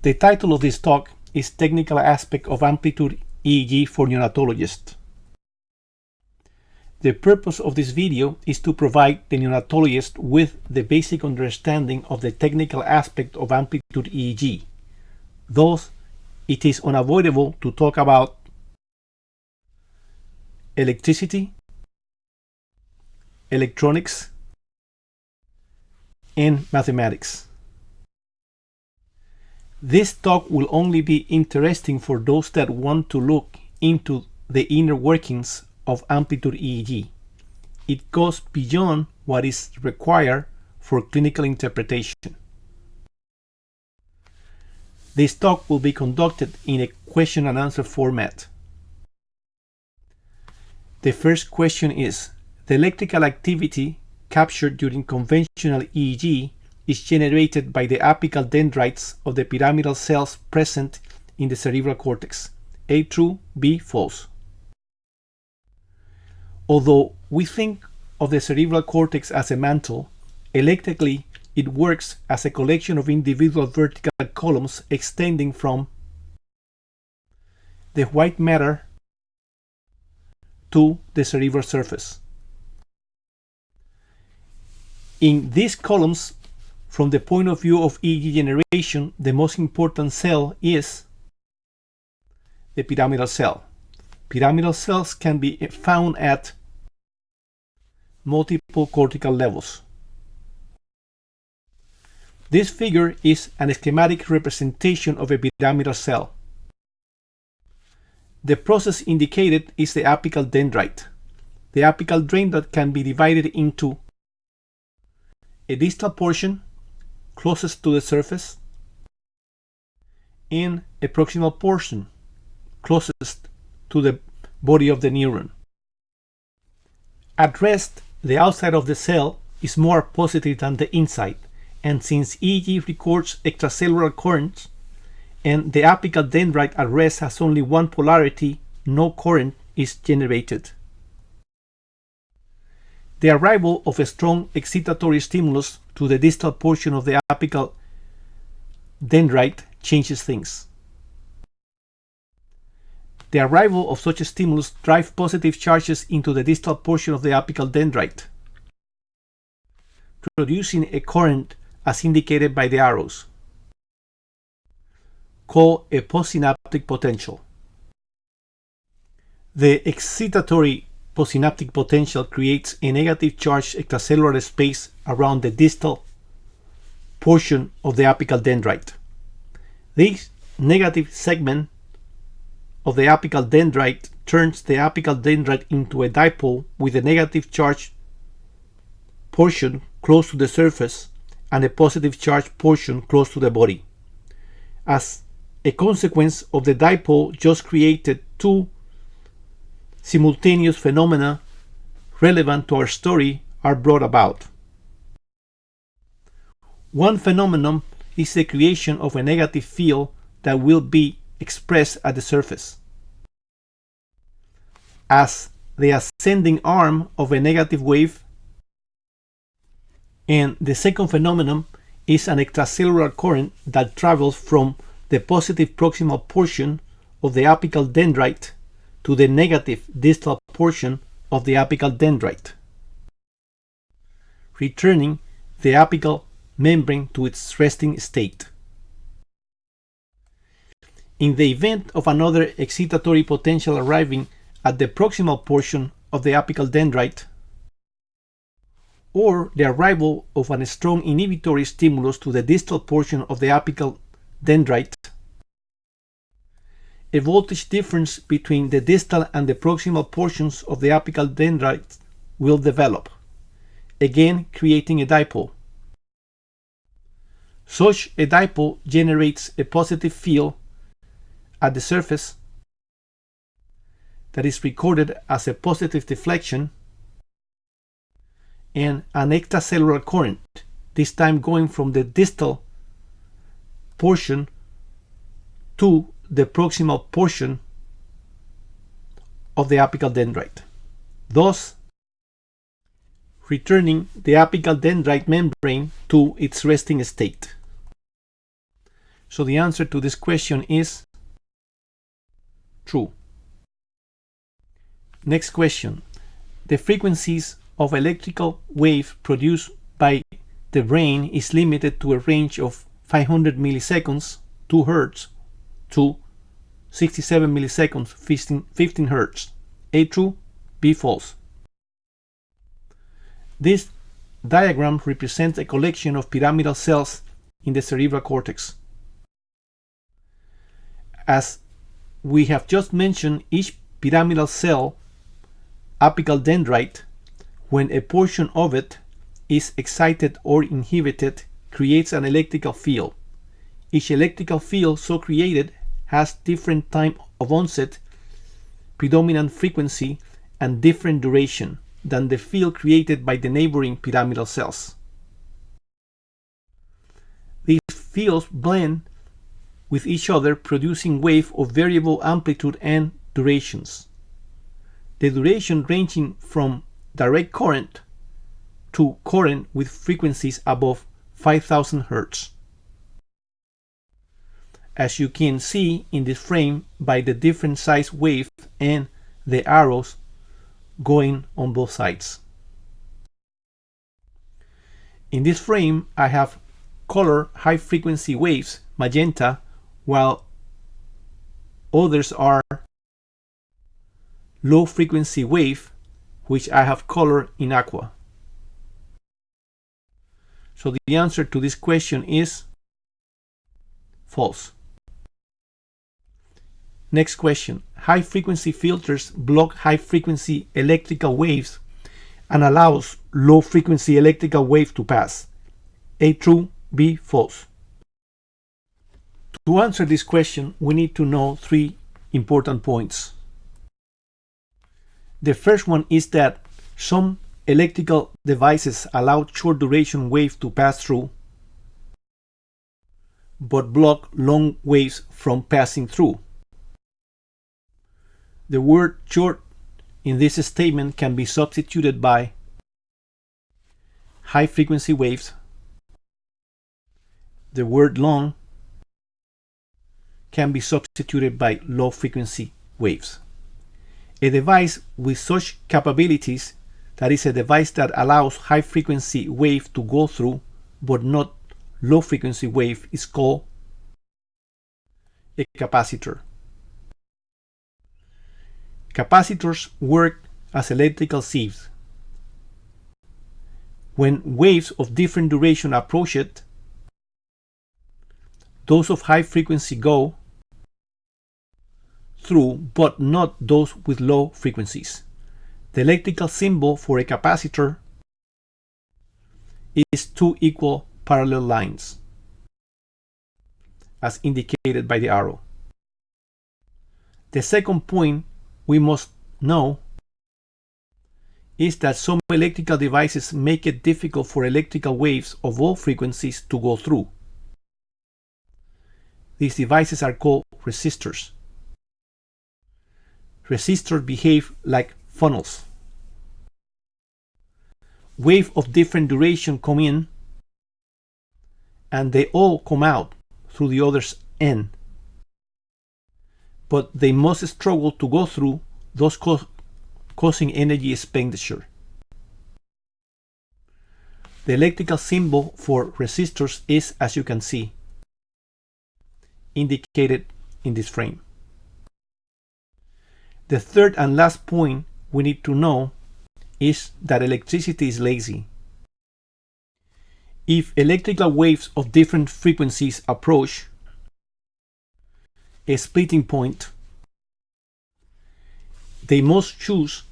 The title of this talk is Technical Aspect of Amplitude EEG for Neonatologists. The purpose of this video is to provide the neonatologist with the basic understanding of the technical aspect of amplitude EEG. Thus, it is unavoidable to talk about electricity, electronics, and mathematics. This talk will only be interesting for those that want to look into the inner workings of amplitude EEG. It goes beyond what is required for clinical interpretation. This talk will be conducted in a question and answer format. The first question is: the electrical activity captured during conventional EEG is generated by the apical dendrites of the pyramidal cells present in the cerebral cortex. A true, B false. Although we think of the cerebral cortex as a mantle, electrically it works as a collection of individual vertical columns extending from the white matter to the cerebral surface. In these columns, from the point of view of EEG generation, the most important cell is the pyramidal cell. Pyramidal cells can be found at multiple cortical levels. This figure is a schematic representation of a pyramidal cell. The process indicated is the apical dendrite. The apical dendrite can be divided into a distal portion closest to the surface and a proximal portion closest to the body of the neuron. At rest, the outside of the cell is more positive than the inside, and since EEG records extracellular currents and the apical dendrite at rest has only one polarity, no current is generated. The arrival of a strong excitatory stimulus to the distal portion of the apical dendrite changes things. The arrival of such a stimulus drives positive charges into the distal portion of the apical dendrite, producing a current as indicated by the arrows, called a postsynaptic potential. The excitatory postsynaptic potential creates a negative charged extracellular space around the distal portion of the apical dendrite. This negative segment of the apical dendrite turns the apical dendrite into a dipole with a negative charged portion close to the surface and a positive charged portion close to the body. As a consequence of the dipole just created, two simultaneous phenomena relevant to our story are brought about. One phenomenon is the creation of a negative field that will be expressed at the surface as the ascending arm of a negative wave, and the second phenomenon is an extracellular current that travels from the positive proximal portion of the apical dendrite to the negative distal portion of the apical dendrite, returning the apical membrane to its resting state. In the event of another excitatory potential arriving at the proximal portion of the apical dendrite, or the arrival of a strong inhibitory stimulus to the distal portion of the apical dendrite, a voltage difference between the distal and the proximal portions of the apical dendrite will develop, again creating a dipole. Such a dipole generates a positive field at the surface that is recorded as a positive deflection and an extracellular current, this time going from the distal portion to the proximal portion of the apical dendrite, thus returning the apical dendrite membrane to its resting state. So the answer to this question is true. Next question. The frequencies of electrical wave produced by the brain is limited to a range of 500 milliseconds, 2 Hz, to 67 milliseconds, 15 Hz. A true, B false. This diagram represents a collection of pyramidal cells in the cerebral cortex. As we have just mentioned, each pyramidal cell, apical dendrite, when a portion of it is excited or inhibited, creates an electrical field. Each electrical field so created has different time of onset, predominant frequency, and different duration than the field created by the neighboring pyramidal cells. These fields blend with each other, producing waves of variable amplitude and durations. The duration ranging from direct current to current with frequencies above 5000 Hz. As you can see in this frame by the different size wave and the arrows going on both sides. In this frame, I have color high frequency waves, magenta, while others are low frequency wave, which I have colored in aqua. So the answer to this question is false. Next question. High frequency filters block high frequency electrical waves and allows low frequency electrical wave to pass. A true, B false. To answer this question, we need to know 3 important points. The first one is that some electrical devices allow short duration wave to pass through, but block long waves from passing through. The word short in this statement can be substituted by high frequency waves. The word long can be substituted by low frequency waves. A device with such capabilities, that is a device that allows high frequency wave to go through but not low frequency wave, is called a capacitor. Capacitors work as electrical sieves. When waves of different duration approach it, those of high frequency go through, but not those with low frequencies. The electrical symbol for a capacitor is 2 equal parallel lines, as indicated by the arrow. The second point we must know is that some electrical devices make it difficult for electrical waves of all frequencies to go through. These devices are called resistors. Resistors behave like funnels. Waves of different duration come in and they all come out through the other's end, but they must struggle to go through, thus causing energy expenditure. The electrical symbol for resistors is, as you can see, indicated in this frame. The third and last point we need to know is that electricity is lazy. If electrical waves of different frequencies approach a splitting point, they must choose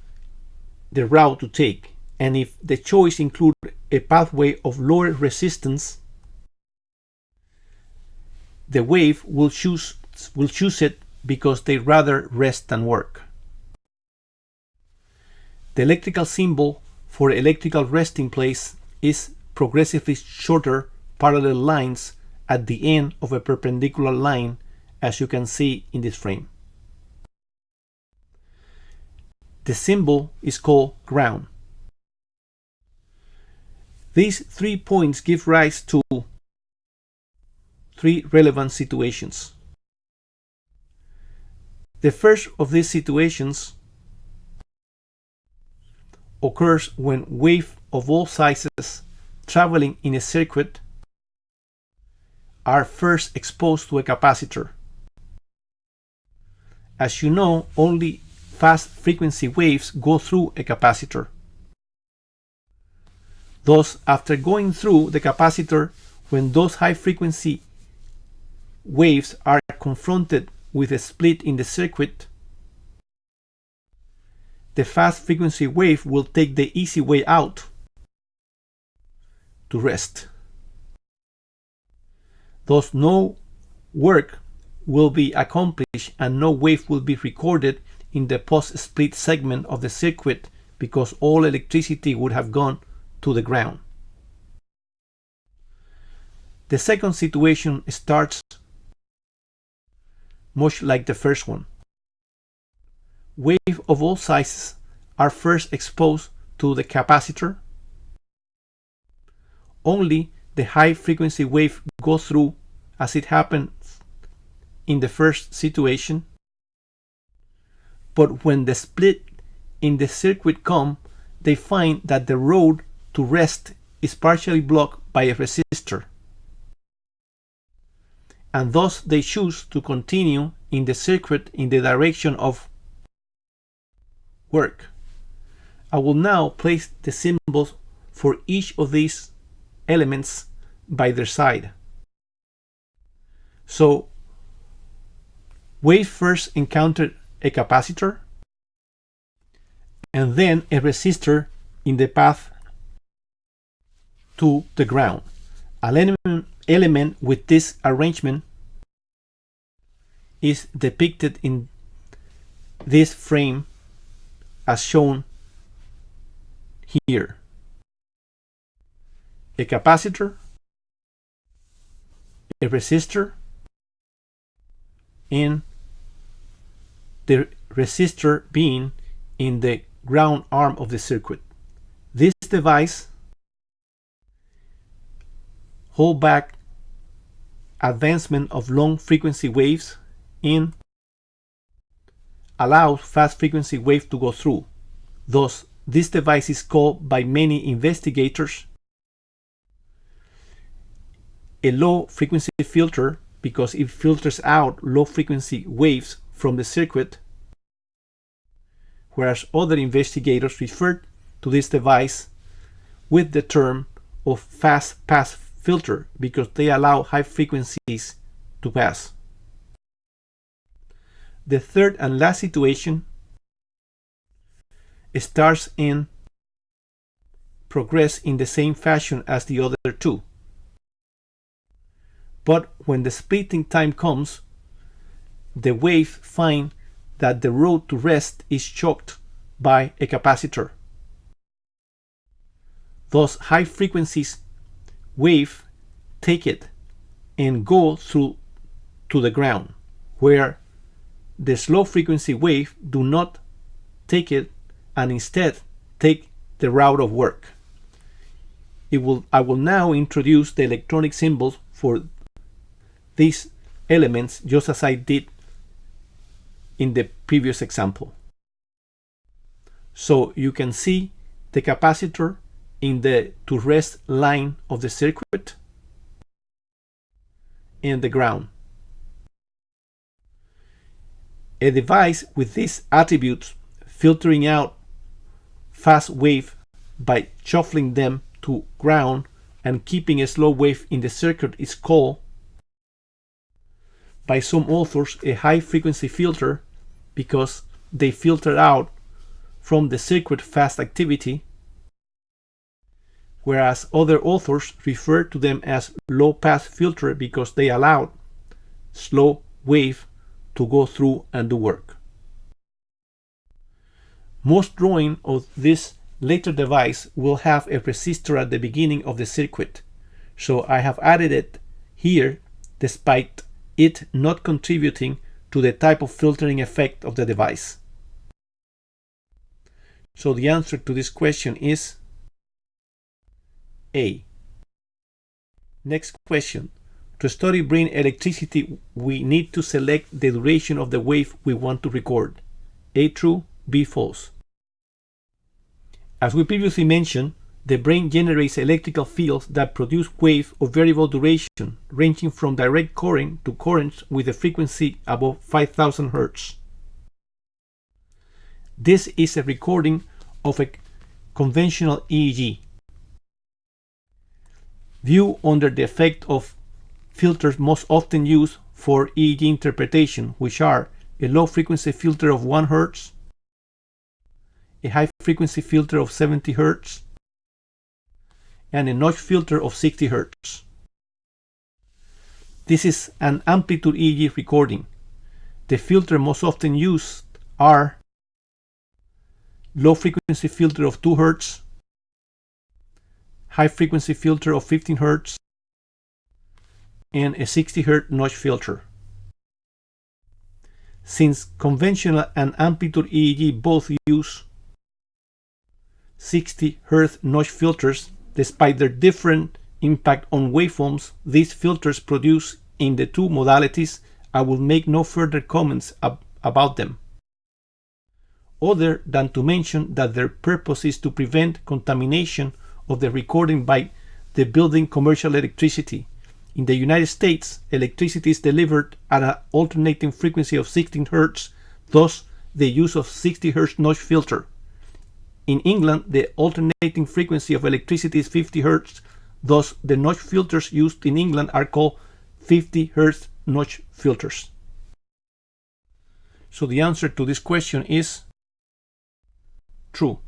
the route to take, and if the choice includes a pathway of lower resistance, the wave will choose it because they rather rest than work. The electrical symbol for electrical resting place is progressively shorter parallel lines at the end of a perpendicular line, as you can see in this frame. The symbol is called ground. These 3 points give rise to three relevant situations. The first of these situations occurs when waves of all sizes traveling in a circuit are first exposed to a capacitor. As you know, only fast frequency waves go through a capacitor. Thus, after going through the capacitor, when those high frequency waves are confronted with a split in the circuit, the fast frequency wave will take the easy way out to rest. Thus, no work will be accomplished and no wave will be recorded in the post-split segment of the circuit because all electricity would have gone to the ground. The second situation starts much like the first one. Waves of all sizes are first exposed to the capacitor. Only the high frequency wave goes through as it happened in the first situation. But when the split in the circuit comes, they find that the road to rest is partially blocked by a resistor. And thus they choose to continue in the circuit in the direction of work. I will now place the symbols for each of these elements by their side. So, wave first encountered a capacitor and then a resistor in the path to the ground. An element with this arrangement is depicted in this frame as shown here. A capacitor, a resistor, and the resistor being in the ground arm of the circuit. This device holds back advancement of long frequency waves and allows fast frequency waves to go through. Thus, this device is called by many investigators a low frequency filter because it filters out low frequency waves from the circuit, whereas other investigators refer to this device with the term of fast pass filter because they allow high frequencies to pass. The third and last situation starts and progress in the same fashion as the other two. But when the splitting time comes, the wave finds that the road to rest is choked by a capacitor. Thus, high frequencies wave take it and go through to the ground, where the slow frequency wave do not take it and instead take the route of work. I will now introduce the electronic symbols for these elements just as I did in the previous example. So you can see the capacitor in the to rest line of the circuit and the ground. A device with these attributes filtering out fast wave by shuffling them to ground and keeping a slow wave in the circuit is called by some authors a high frequency filter because they filter out from the circuit fast activity, whereas other authors refer to them as low pass filter because they allow slow wave to go through and do work. Most drawing of this later device will have a resistor at the beginning of the circuit, so I have added it here despite it not contributing to the type of filtering effect of the device. So the answer to this question is A. Next question. To study brain electricity, we need to select the duration of the wave we want to record. A true, B false. As we previously mentioned, the brain generates electrical fields that produce waves of variable duration, ranging from direct current to currents with a frequency above 5000 Hz. This is a recording of a conventional EEG. View under the effect of filters most often used for EEG interpretation, which are a low-frequency filter of 1 Hz, a high-frequency filter of 70 Hz, and a notch filter of 60 Hz. This is an amplitude EEG recording. The filters most often used are low-frequency filter of 2 Hz, high-frequency filter of 15 Hz, and a 60 Hz notch filter. Since conventional and amplitude EEG both use 60 Hz notch filters, despite their different impact on waveforms these filters produce in the two modalities, I will make no further comments about them, other than to mention that their purpose is to prevent contamination of the recording by the building commercial electricity. In the United States, electricity is delivered at an alternating frequency of 16 Hz, thus the use of 60 Hz notch filter. In England, the alternating frequency of electricity is 50 Hz, thus the notch filters used in England are called 50 Hz notch filters. So the answer to this question is true.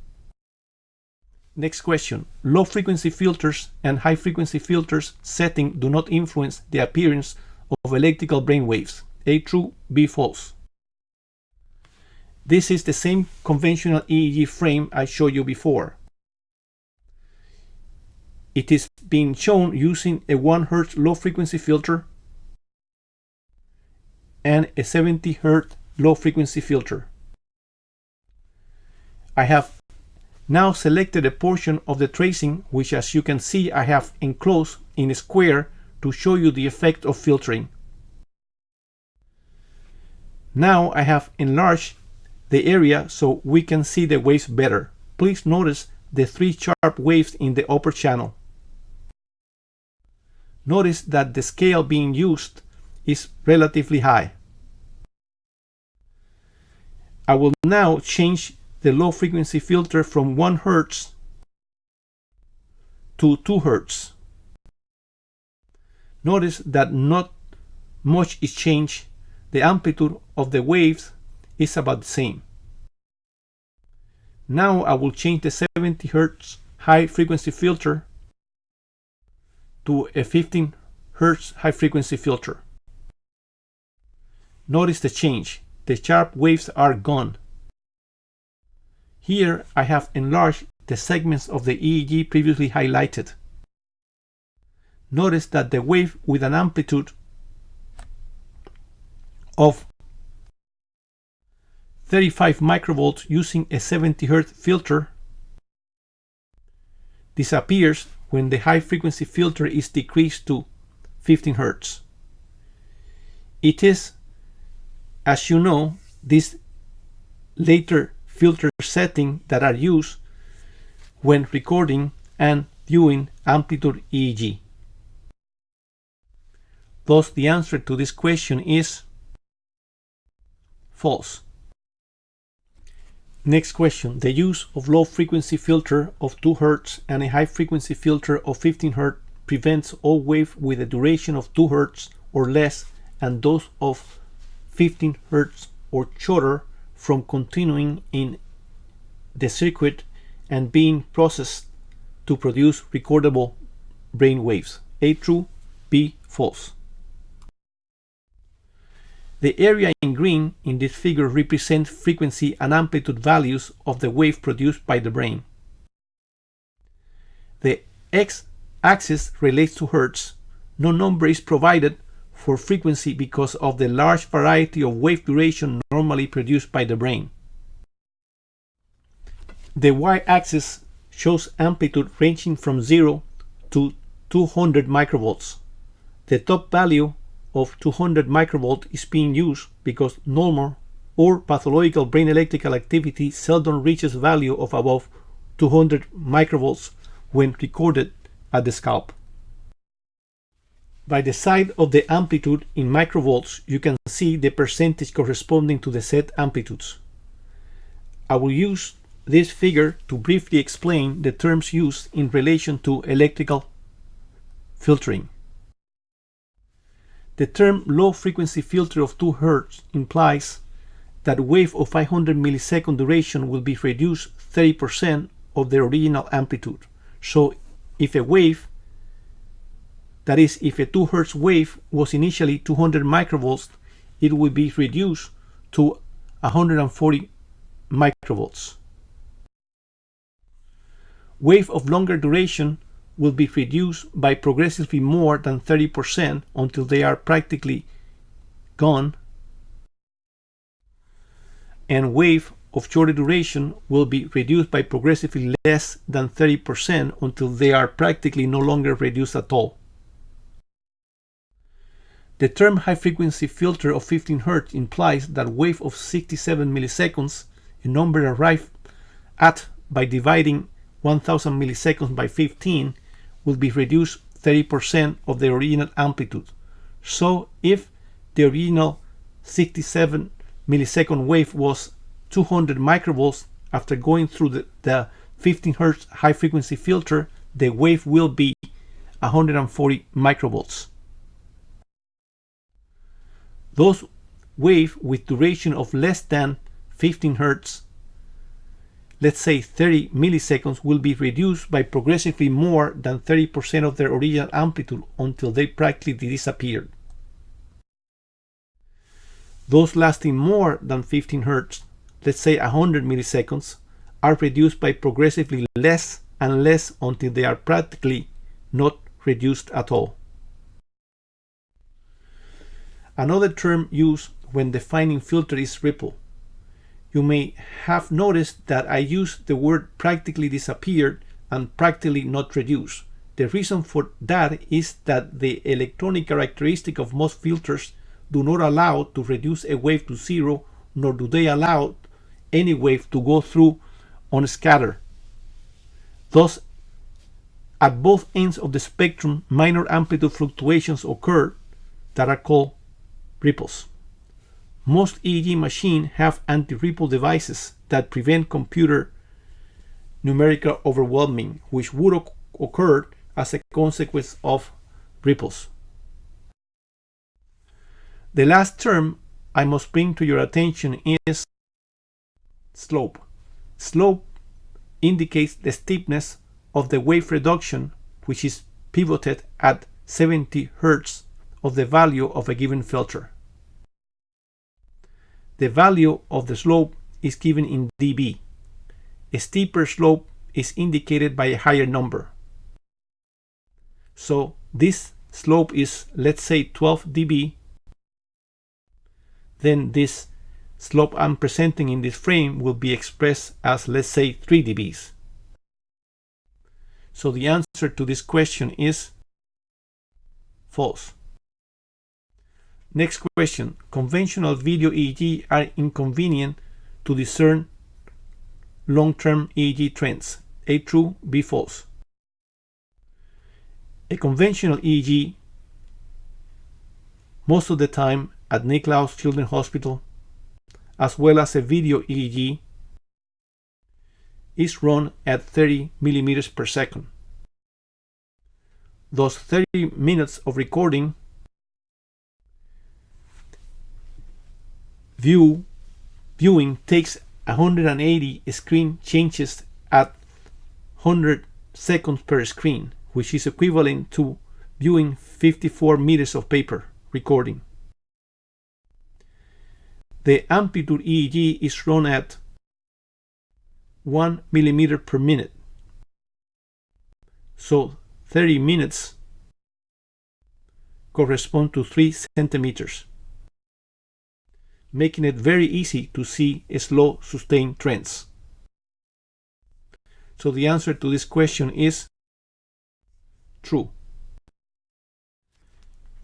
Next question. Low frequency filters and high frequency filters setting do not influence the appearance of electrical brain waves. A true, B false. This is the same conventional EEG frame I showed you before. It is being shown using a 1 Hz low frequency filter and a 70 Hz low frequency filter. I have now selected a portion of the tracing, which as you can see I have enclosed in a square to show you the effect of filtering. Now I have enlarged the area so we can see the waves better. Please notice the 3 sharp waves in the upper channel. Notice that the scale being used is relatively high. I will now change the low frequency filter from 1 Hz to 2 Hz. Notice that not much is changed. The amplitude of the waves is about the same. Now I will change the 70 Hz high frequency filter to a 15 Hz high frequency filter. Notice the change. The sharp waves are gone. Here I have enlarged the segments of the EEG previously highlighted. Notice that the wave with an amplitude of 35 microvolts using a 70 Hz filter disappears when the high frequency filter is decreased to 15 Hz. It is, as you know, this later filter setting that are used when recording and viewing amplitude EEG. Thus the answer to this question is false. Next question. The use of low frequency filter of 2 Hz and a high frequency filter of 15 Hz prevents all waves with a duration of 2 Hz or less and those of 15 Hz or shorter from continuing in the circuit and being processed to produce recordable brain waves. A true, B false. The area in green in this figure represents frequency and amplitude values of the wave produced by the brain. The x-axis relates to Hertz. No number is provided for frequency because of the large variety of wave duration normally produced by the brain. The y-axis shows amplitude ranging from 0 to 200 microvolts. The top value of 200 microvolt is being used because normal or pathological brain electrical activity seldom reaches value of above 200 microvolts when recorded at the scalp. By the side of the amplitude in microvolts, you can see the percentage corresponding to the set amplitudes. I will use this figure to briefly explain the terms used in relation to electrical filtering. The term low-frequency filter of 2 Hz implies that a wave of 500 millisecond duration will be reduced 30% of the original amplitude. So if a wave, that is, if a 2 Hz wave was initially 200 microvolts, it will be reduced to 140 microvolts. Wave of longer duration will be reduced by progressively more than 30% until they are practically gone, and wave of shorter duration will be reduced by progressively less than 30% until they are practically no longer reduced at all. The term high-frequency filter of 15 Hz implies that wave of 67 milliseconds, a number arrived at by dividing 1000 milliseconds by 15, will be reduced 30% of the original amplitude. So if the original 67 millisecond wave was 200 microvolts, after going through the 15 Hz high frequency filter, the wave will be 140 microvolts. Those waves with duration of less than 15 Hz, let's say 30 milliseconds, will be reduced by progressively more than 30% of their original amplitude until they practically disappear. Those lasting more than 15 Hz, let's say 100 milliseconds, are reduced by progressively less and less until they are practically not reduced at all. Another term used when defining filter is ripple. You may have noticed that I use the word practically disappeared and practically not reduced. The reason for that is that the electronic characteristic of most filters do not allow to reduce a wave to zero, nor do they allow any wave to go through on scatter. Thus, at both ends of the spectrum, minor amplitude fluctuations occur that are called ripples. Most EEG machines have anti-ripple devices that prevent computer numerical overwhelming, which would occur as a consequence of ripples. The last term I must bring to your attention is slope. Slope indicates the steepness of the wave reduction, which is pivoted at 70 Hz of the value of a given filter. The value of the slope is given in dB. A steeper slope is indicated by a higher number. So this slope is, let's say, 12 dB. Then this slope I'm presenting in this frame will be expressed as, let's say, 3 dBs. So the answer to this question is false. Next question. Conventional video EEG are inconvenient to discern long-term EEG trends. A true, B false. A conventional EEG, most of the time at Nicklaus Children's Hospital, as well as a video EEG, is run at 30 millimeters per second. Those 30 minutes of recording viewing takes 180 screen changes at 100 seconds per screen, which is equivalent to viewing 54 meters of paper recording. The amplitude EEG is run at 1 millimeter per minute. So 30 minutes correspond to 3 centimeters, making it very easy to see slow sustained trends. So the answer to this question is true.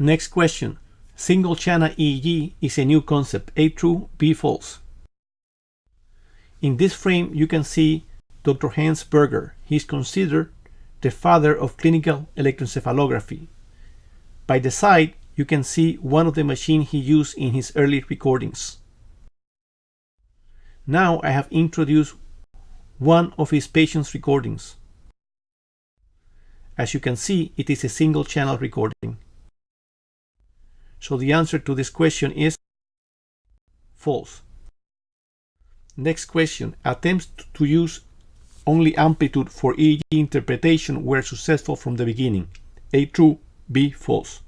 Next question. Single channel EEG is a new concept. A true, B false. In this frame, you can see Dr. Hans Berger. He is considered the father of clinical electroencephalography. By the side, you can see one of the machines he used in his early recordings. Now I have introduced one of his patients' recordings. As you can see, it is a single channel recording. So the answer to this question is false. Next question. Attempts to use only amplitude for EEG interpretation were successful from the beginning. A true, B false.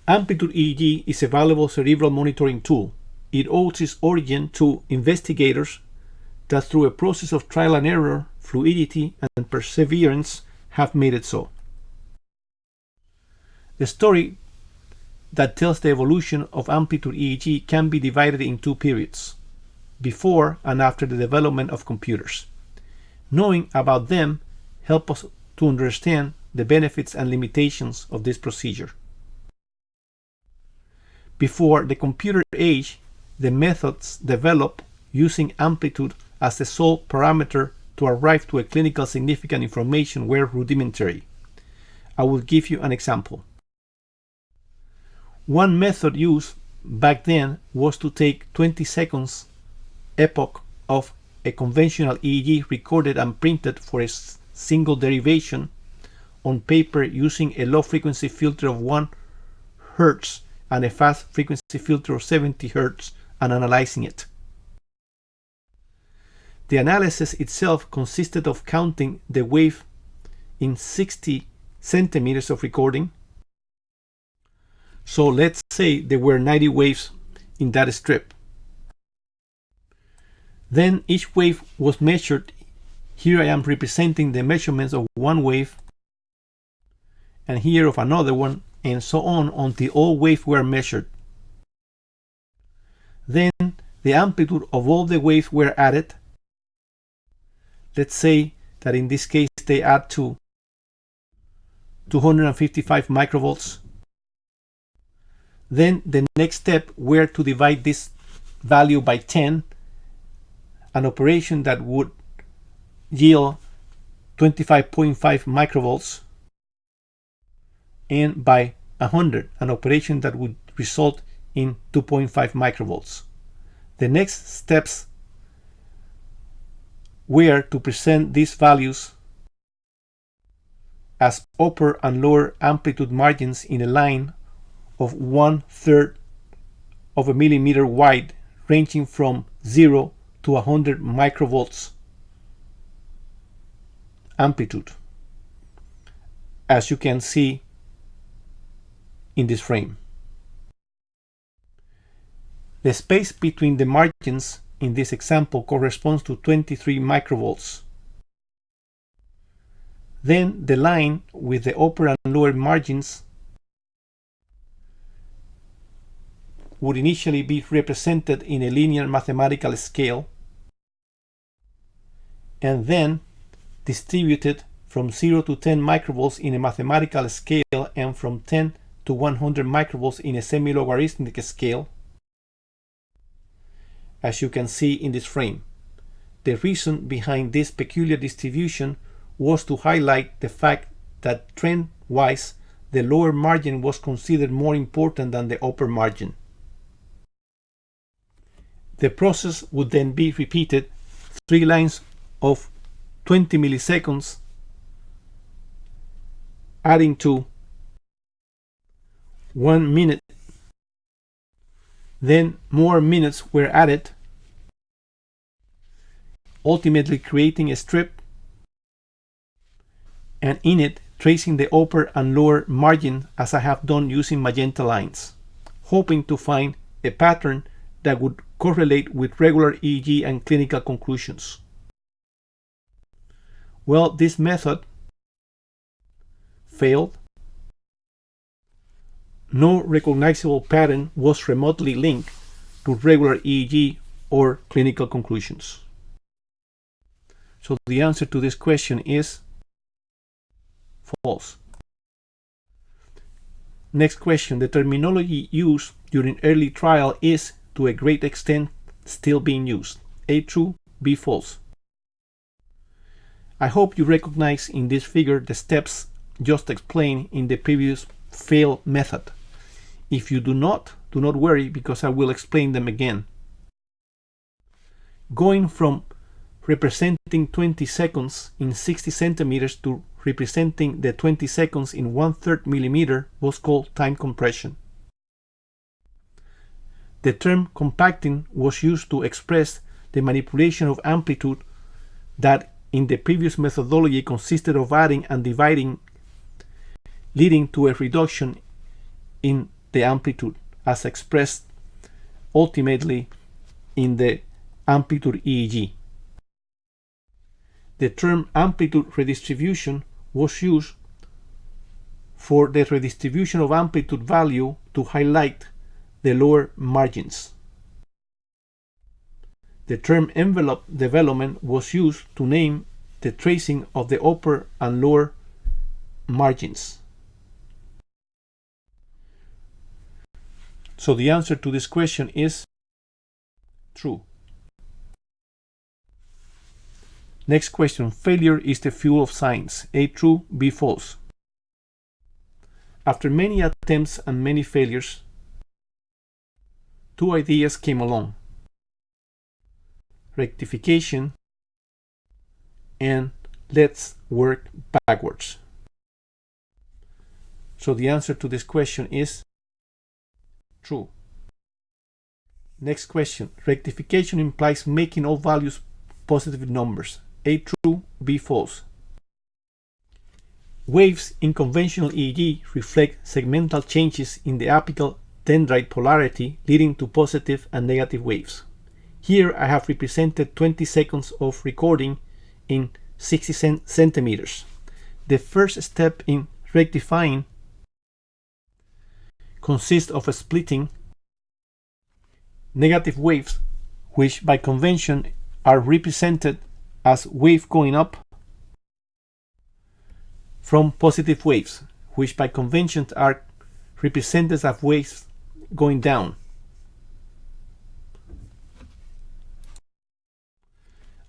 Amplitude EEG is a valuable cerebral monitoring tool. It owes its origin to investigators that through a process of trial and error, fluidity, and perseverance have made it so. The story that tells the evolution of amplitude EEG can be divided in two periods, before and after the development of computers. Knowing about them helps us to understand the benefits and limitations of this procedure. Before the computer age, the methods developed using amplitude as the sole parameter to arrive to a clinical significant information were rudimentary. I will give you an example. One method used back then was to take 20 seconds epoch of a conventional EEG recorded and printed for a single derivation on paper using a low frequency filter of 1 Hz and a fast frequency filter of 70 Hz and analyzing it. The analysis itself consisted of counting the wave in 60 centimeters of recording. So let's say there were 90 waves in that strip. Then each wave was measured. Here I am representing the measurements of one wave and here of another one, and so on until all waves were measured. Then the amplitude of all the waves were added. Let's say that in this case they add to 255 microvolts. Then the next step were to divide this value by 10, an operation that would yield 25.5 microvolts, and by 100, an operation that would result in 2.5 microvolts. The next steps were to present these values as upper and lower amplitude margins in a line of 1/3 of a millimeter wide, ranging from 0 to 100 microvolts amplitude, as you can see in this frame. The space between the margins in this example corresponds to 23 microvolts. Then the line with the upper and lower margins would initially be represented in a linear mathematical scale and then distributed from 0 to 10 microvolts in a mathematical scale and from 10 to 100 microvolts in a semi-logarithmic scale, as you can see in this frame. The reason behind this peculiar distribution was to highlight the fact that trend-wise the lower margin was considered more important than the upper margin. The process would then be repeated 3 lines of 20 milliseconds, adding to 1 minute. Then more minutes were added, ultimately creating a strip, and in it tracing the upper and lower margin as I have done using magenta lines, hoping to find a pattern that would correlate with regular EEG and clinical conclusions. Well, this method failed. No recognizable pattern was remotely linked to regular EEG or clinical conclusions. So the answer to this question is false. Next question. The terminology used during early trial is, to a great extent, still being used. A true, B false. I hope you recognize in this figure the steps just explained in the previous fail method. If you do not worry, because I will explain them again. Going from representing 20 seconds in 60 centimeters to representing the 20 seconds in 1/3 millimeter was called time compression. The term compacting was used to express the manipulation of amplitude that in the previous methodology consisted of adding and dividing, leading to a reduction in the amplitude as expressed ultimately in the amplitude EEG. The term amplitude redistribution was used for the redistribution of amplitude value to highlight the lower margins. The term envelope development was used to name the tracing of the upper and lower margins. So the answer to this question is true. Next question. Failure is the fuel of science. A true, B false. After many attempts and many failures, two ideas came along: rectification and let's work backwards. So the answer to this question is true. Next question. Rectification implies making all values positive numbers. A true, B false. Waves in conventional EEG reflect segmental changes in the apical dendrite polarity, leading to positive and negative waves. Here I have represented 20 seconds of recording in 60 centimeters. The first step in rectifying consists of splitting negative waves, which by convention are represented as wave going up, from positive waves, which by convention are represented as waves going down.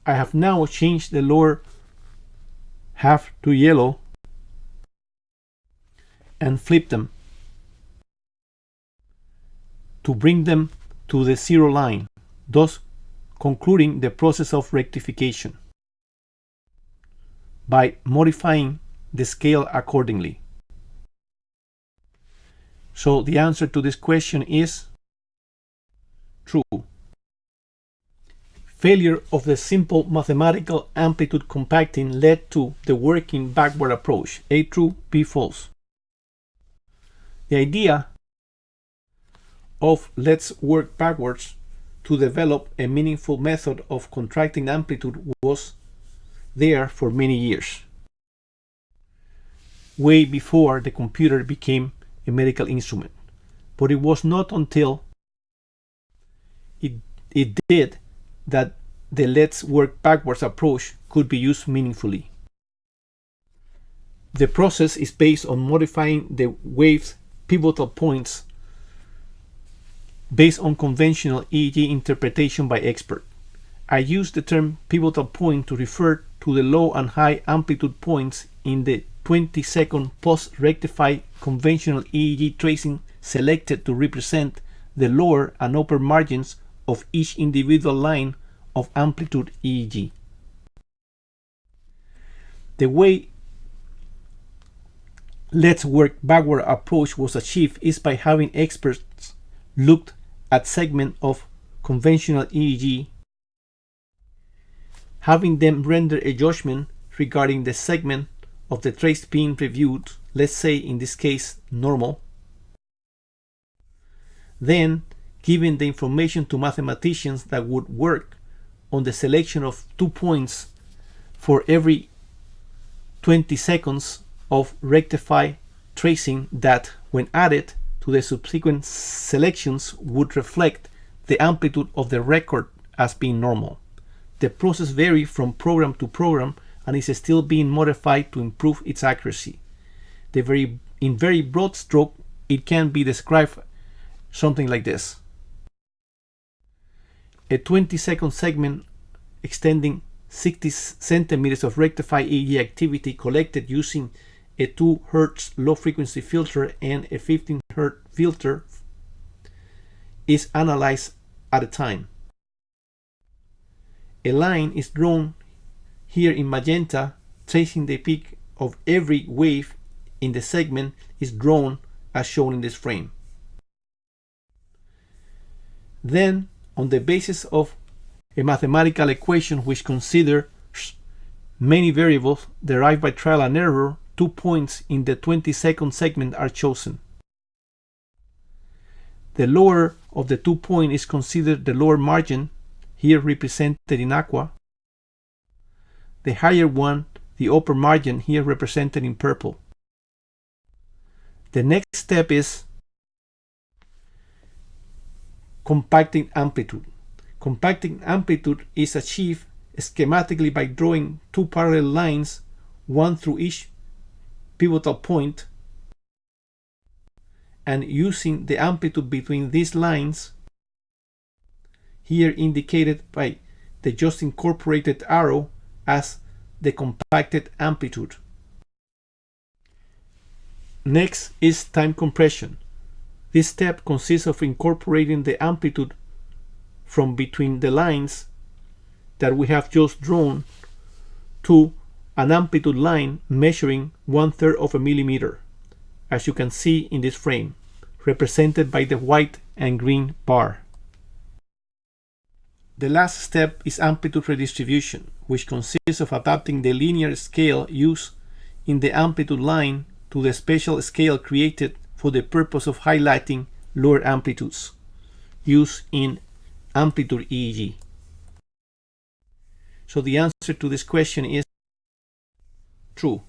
I have now changed the lower half to yellow and flipped them to bring them to the zero line, thus concluding the process of rectification by modifying the scale accordingly. So the answer to this question is true. Failure of the simple mathematical amplitude compacting led to the working backward approach. A true, B false. The idea of let's work backwards to develop a meaningful method of contracting amplitude was there for many years, way before the computer became a medical instrument. But it was not until it did that the let's work backwards approach could be used meaningfully. The process is based on modifying the wave's pivotal points based on conventional EEG interpretation by experts. I use the term pivotal point to refer to the low and high amplitude points in the 20-second post-rectified conventional EEG tracing selected to represent the lower and upper margins of each individual line of amplitude EEG. The way let's work backward approach was achieved is by having experts look at segment of conventional EEG, having them render a judgment regarding the segment of the trace being reviewed, let's say in this case normal, then giving the information to mathematicians that would work on the selection of 2 points for every 20 seconds of rectified tracing that, when added to the subsequent selections, would reflect the amplitude of the record as being normal. The process varies from program to program and is still being modified to improve its accuracy. In very broad stroke, it can be described something like this. A 20-second segment extending 60 centimeters of rectified EEG activity collected using a 2 Hz low-frequency filter and a 15 Hz filter is analyzed at a time. A line is drawn here in magenta, tracing the peak of every wave in the segment is drawn as shown in this frame. Then, on the basis of a mathematical equation which considers many variables derived by trial and error, 2 points in the 20-second segment are chosen. The lower of the 2 points is considered the lower margin, here represented in aqua. The higher one, the upper margin, here represented in purple. The next step is compacting amplitude. Compacting amplitude is achieved schematically by drawing 2 parallel lines, one through each pivotal point, and using the amplitude between these lines, here indicated by the just incorporated arrow, as the compacted amplitude. Next is time compression. This step consists of incorporating the amplitude from between the lines that we have just drawn to an amplitude line measuring 1/3 of a millimeter, as you can see in this frame, represented by the white and green bar. The last step is amplitude redistribution, which consists of adapting the linear scale used in the amplitude line to the special scale created for the purpose of highlighting lower amplitudes used in amplitude EEG. So the answer to this question is true.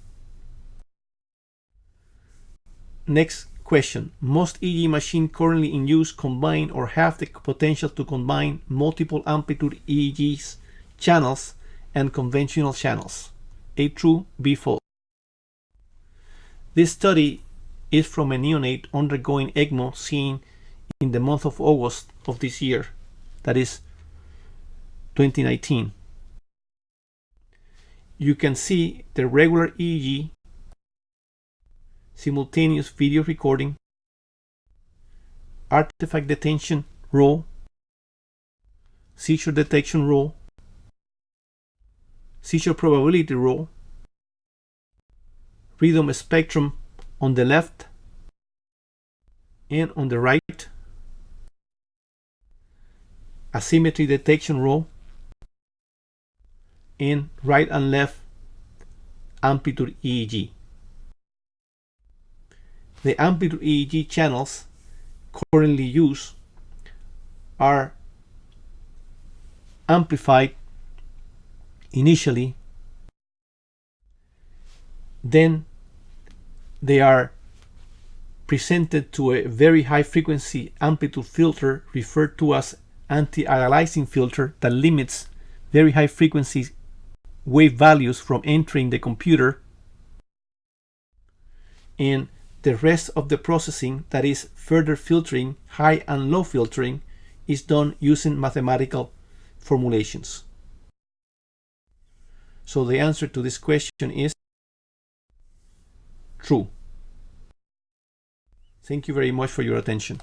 Next question. Most EEG machines currently in use combine or have the potential to combine multiple amplitude EEG channels and conventional channels. A true, B false. This study is from a neonate undergoing ECMO seen in the month of August of this year, that is 2019. You can see the regular EEG, simultaneous video recording, artifact detection row, seizure detection row, seizure probability row, rhythm spectrum on the left and on the right, asymmetry detection row, and right and left amplitude EEG. The amplitude EEG channels currently used are amplified initially, then they are presented to a very high frequency amplitude filter referred to as anti-aliasing filter that limits very high frequency wave values from entering the computer, and the rest of the processing, that is further filtering, high and low filtering, is done using mathematical formulations. So the answer to this question is true. Thank you very much for your attention.